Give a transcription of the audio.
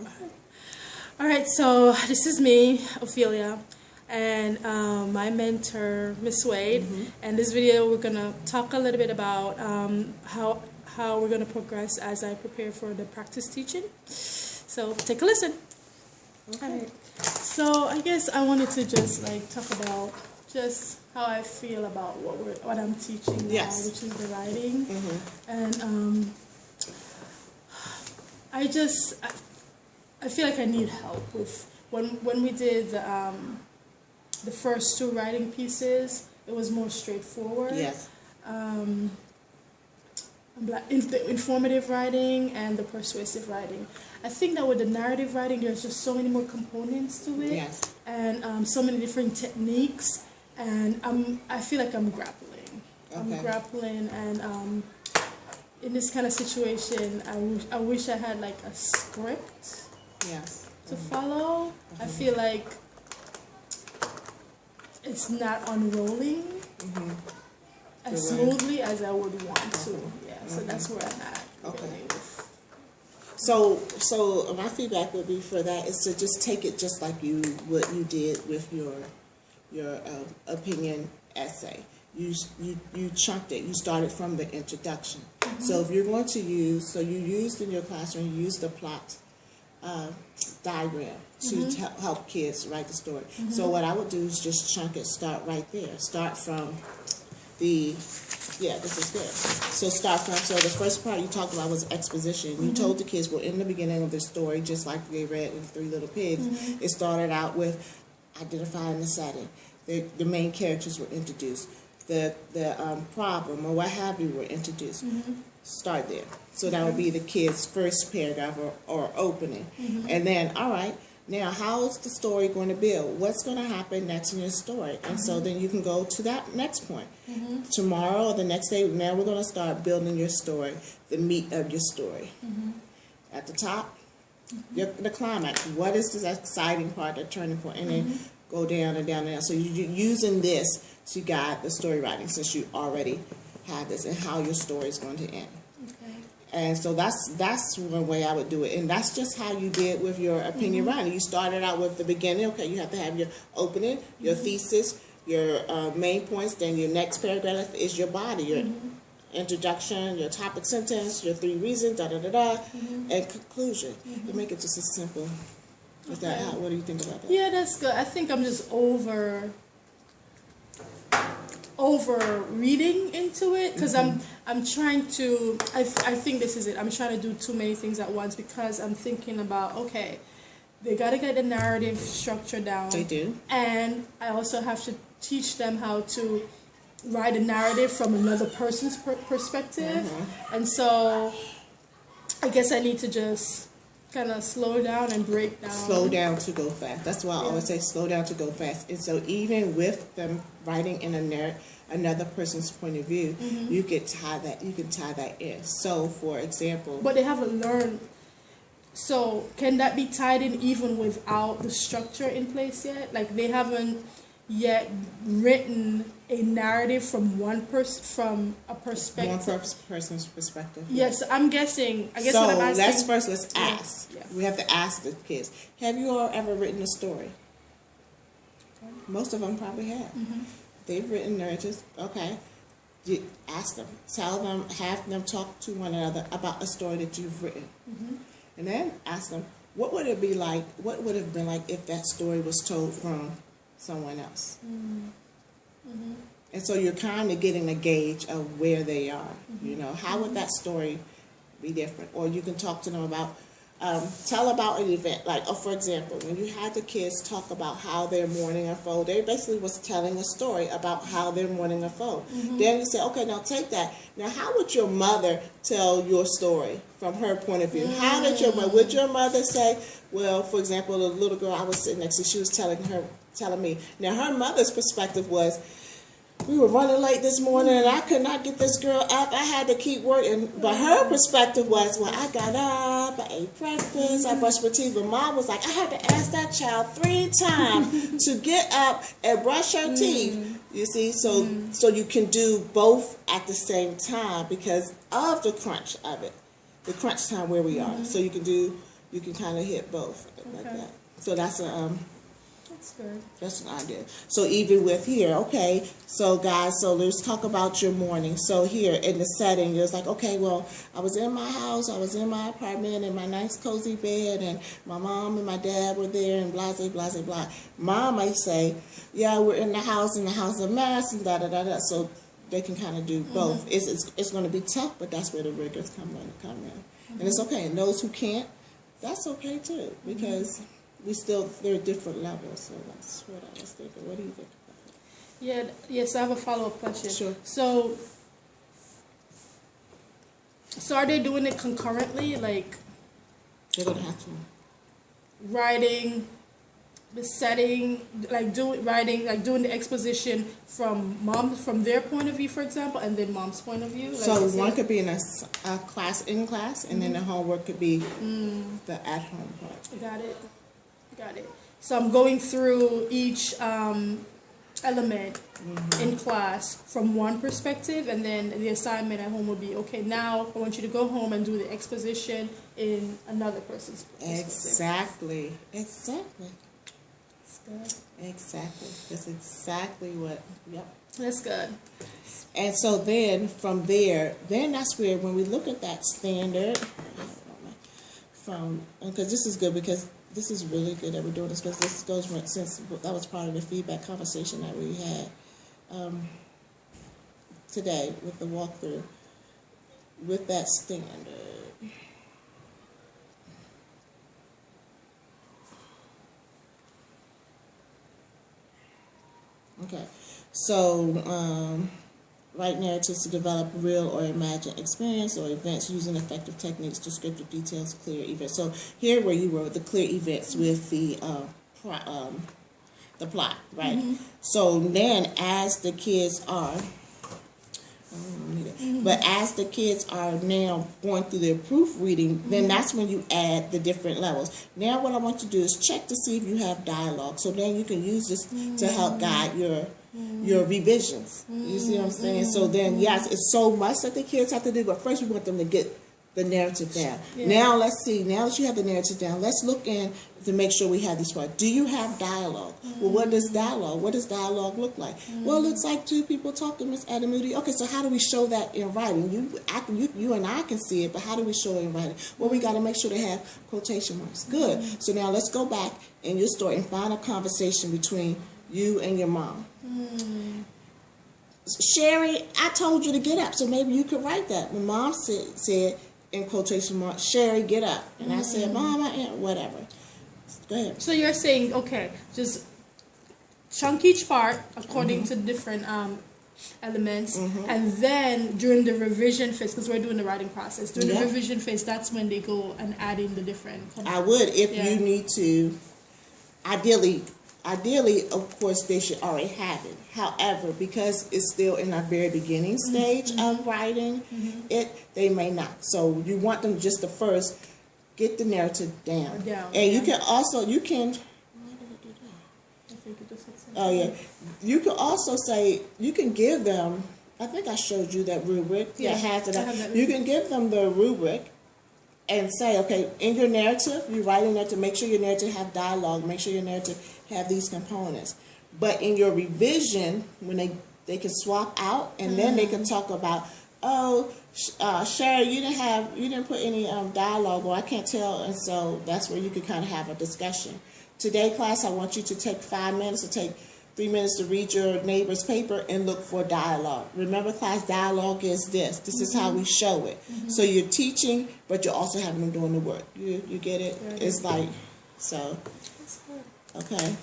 All right, so this is me, Ophelia, and my mentor, Miss Wade. And this video, we're gonna talk a little bit about how we're gonna progress as I prepare for the practice teaching. So take a listen. Okay. All right. So I guess I wanted to just talk about just how I feel about what I'm teaching now, Yes. which is the writing, and I feel like I need help with when we did the first two writing pieces. It was more straightforward. Yes. The informative writing and the persuasive writing. I think that with the narrative writing, there's just so many more components to it, Yes. and so many different techniques, and I feel like I'm grappling. I'm Okay. grappling, and in this kind of situation, I wish I had like a script Yes. to follow. I feel like it's not unrolling as Correct. smoothly as I would want to. Yeah, so that's where I'm at. Okay. Really. So my feedback would be for that is to just take it just like what you did with your opinion essay. You chunked it. You started from the introduction. So if you're going to use, you used in your classroom, you used the plot diagram to help kids write the story. So what I would do is just chunk it, start right there. Start from this is good. So the first part you talked about was exposition. You told the kids, well, in the beginning of the story, just like they read in Three Little Pigs, it started out with identifying the setting. The main characters were introduced. The problem or what have you were introduced. Start there. So that would be the kids' first paragraph or opening. And then, all right, now how is the story going to build? What's going to happen next in your story? And so then you can go to that next point. Tomorrow or the next day, now we're going to start building your story, the meat of your story. At the top, the climax. What is this exciting part, the turning point? And then go down and down and down. So you're using this to guide the story writing since you already have this and how your story is going to end. Okay. And so that's one way I would do it. And that's just how you did with your opinion writing. You started out with the beginning. Okay, you have to have your opening, your thesis, your main points. Then your next paragraph is your body, your introduction, your topic sentence, your three reasons, and conclusion. You make it just as simple as that. What do you think about that? Yeah, that's good. I think I'm just over reading into it because I'm trying to I think this is it. I'm trying to do too many things at once because I'm thinking about, okay, they got to get the narrative structure down. They do. And I also have to teach them how to write a narrative from another person's perspective. And so I guess I need to just kind of slow down and break down. Slow down to go fast. That's why I always say slow down to go fast. And so even with them writing in another person's point of view, you can tie that in. So for example, But they haven't learned. So can that be tied in even without the structure in place yet? Like they haven't yet written a narrative from one from a perspective. one person's perspective. Yes, I'm guessing. I guess So what I'm asking. let's ask. Yeah. We have to ask the kids. Have you all ever written a story? Most of them probably have. They've written narratives. Okay. You ask them, tell them, have them talk to one another about a story that you've written, and then ask them, what would it be like? What would it have been like if that story was told from someone else? And so you're kind of getting a gauge of where they are. You know, how would that story be different? Or you can talk to them about, tell about an event. Like, for example, when you had the kids talk about how they're mourning a foe, they basically was telling a story about how they're mourning a foe. Then you say, okay, now take that. Now, how would your mother tell your story from her point of view? How did would your mother say, well, for example, the little girl I was sitting next to, she was telling me. Now, her mother's perspective was, we were running late this morning and I could not get this girl up. I had to keep working. But her perspective was, well, I got up, I ate breakfast, I brushed my teeth. But Mom was like, I had to ask that child 3 times to get up and brush her teeth. You see, so you can do both at the same time because of the crunch of it, the crunch time where we are. So you can do you can kind of hit both like Okay. that. So that's That's good. that's an idea. So even with here, okay, so guys, so let's talk about your morning. So here in the setting, it's like, okay, well, I was in my house, I was in my apartment, in my nice cozy bed, and my mom and my dad were there, and blah, blah, blah, blah. Mom might say, yeah, we're in the house, and the house is a mess, and da, da, da, da. So they can kind of do both. It's going to be tough, but that's where the rigors come in. And it's okay. And those who can't, that's okay too, because there are different levels. So that's what I was thinking. What do you think about it? Yes, I have a follow-up question. Sure. So are they doing it concurrently, like They're going to have to. writing the setting, doing the exposition from their point of view, for example, and then mom's point of view? So one could be in a class, and then the homework could be the at-home part. Got it. So I'm going through each element in class from one perspective, and then the assignment at home will be, okay, now I want you to go home and do the exposition in another person's perspective. Exactly. That's good. Exactly. That's exactly what, yep. That's good. And so then from there, then that's where when we look at that standard, because this is good, because this is really good that we're doing this, because this goes since that was part of the feedback conversation that we had today with the walkthrough, with that standard. Okay, so write narratives to develop real or imagined experience or events using effective techniques, descriptive details, clear events. So here where you were with the clear events with the plot, right? So then as the kids are, but as the kids are now going through their proofreading, then that's when you add the different levels. Now what I want you to do is check to see if you have dialogue. So then you can use this to help guide your revisions. You see what I'm saying? So then, yes, it's so much that the kids have to do, but first we want them to get the narrative down. Yeah. Now let's see, now that you have the narrative down, let's look in to make sure we have these parts. Do you have dialogue? Well, what does dialogue look like? Well, it looks like two people talking, Miss Adamuti. Okay, so how do we show that in writing? You and I can see it, but how do we show it in writing? Well, we got to make sure they have quotation marks. Good. So now let's go back in your story and find a conversation between you and your mom. Sherry, I told you to get up, so maybe you could write that. When mom said in quotation marks, Sherry, get up. And I said, Mom, I am, whatever. Go ahead. So you're saying, okay, just chunk each part according to different elements, and then during the revision phase, because we're doing the writing process, during the revision phase, that's when they go and add in the different components. I would, if you need to, ideally, of course, they should already have it. However, because it's still in our very beginning stage of writing it, they may not. So you want them just to first get the narrative down. And you can also, why did I do that? I think it just hits Oh, yeah. You can also say, you can give them, I think I showed you that rubric. Yeah, It has it. I have that You can give them the rubric and say, okay, in your narrative, you write in there to make sure your narrative have dialogue, make sure your narrative have these components. But in your revision, when they can swap out, and then they can talk about, Sherry, you didn't put any dialogue, or I can't tell, and so that's where you can kind of have a discussion. Today, class, I want you to take 5 minutes or take 3 minutes to read your neighbor's paper and look for dialogue. Remember, class, dialogue is this. This is how we show it. So you're teaching, but you're also having them doing the work. You get it? It's like, so, okay.